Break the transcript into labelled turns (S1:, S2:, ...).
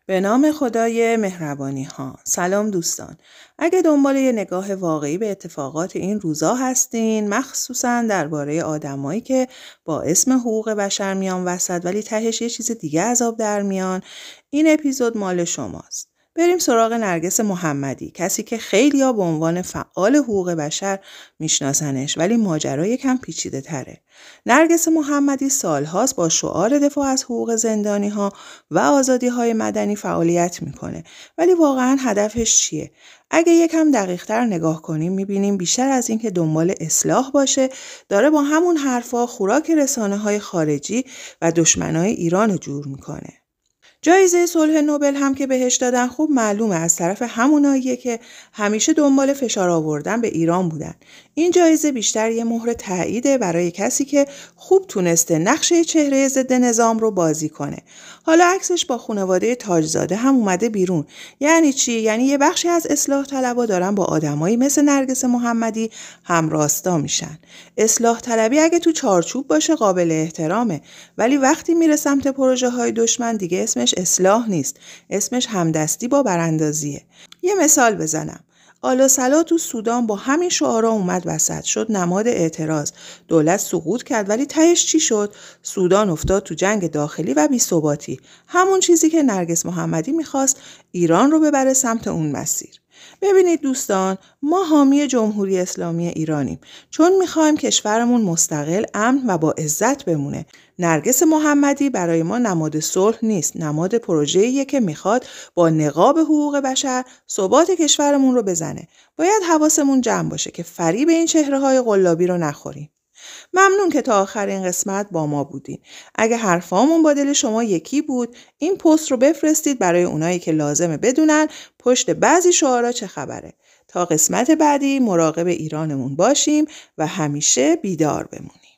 S1: به نام خدای مهربانی ها. سلام دوستان. اگه دنبال یه نگاه واقعی به اتفاقات این روزا هستین، مخصوصا درباره آدمایی که با اسم حقوق بشر میان وسط ولی تهش یه چیز دیگه از آب در میان، این اپیزود مال شماست. بریم سراغ نرگس محمدی، کسی که خیلیا به عنوان فعال حقوق بشر میشناسنش ولی ماجرا یکم پیچیده تره. نرگس محمدی سالهاست با شعار دفاع از حقوق زندانی‌ها و آزادی‌های مدنی فعالیت میکنه، ولی واقعاً هدفش چیه؟ اگه یکم دقیق‌تر نگاه کنیم میبینیم بیشتر از این که دنبال اصلاح باشه، داره با همون حرفا خوراک رسانه‌های خارجی و دشمنای ایران رو جور میکنه. جایزه صلح نوبل هم که بهش دادن خوب معلومه از طرف هموناییه که همیشه دنبال فشار آوردن به ایران بودن. این جایزه بیشتر یه مهر تاییده برای کسی که خوب تونسته نقشه چهره ضد نظام رو بازی کنه. حالا عکسش با خانواده تاجزاده هم اومده بیرون. یعنی چی؟ یعنی یه بخشی از اصلاح طلبا دارن با آدمایی مثل نرگس محمدی همراستا میشن. اصلاح طلبی اگه تو چارچوب باشه قابل احترامه، ولی وقتی میره سمت پروژه های دشمن دیگه اسمش اصلاح نیست، اسمش همدستی با براندازیه. یه مثال بزنم. آل سلا تو سودان با همین شعارا اومد وسط، شد نماد اعتراض. دولت سقوط کرد ولی تهش چی شد؟ سودان افتاد تو جنگ داخلی و بی‌ثباتی. همون چیزی که نرگس محمدی میخواست ایران رو ببره سمت اون مسیر. ببینید دوستان، ما حامی جمهوری اسلامی ایرانیم چون میخوایم کشورمون مستقل، امن و با عزت بمونه. نرگس محمدی برای ما نماد صلح نیست، نماد پروژه‌ایه که میخواد با نقاب حقوق بشر ثبات کشورمون رو بزنه. باید حواسمون جمع باشه که فریب این چهره‌های قلابی رو نخوریم. ممنون که تا آخر این قسمت با ما بودین. اگه حرفامون با دل شما یکی بود، این پست رو بفرستید برای اونایی که لازمه بدونن پشت بعضی شعارا چه خبره. تا قسمت بعدی مراقب ایرانمون باشیم و همیشه بیدار بمونیم.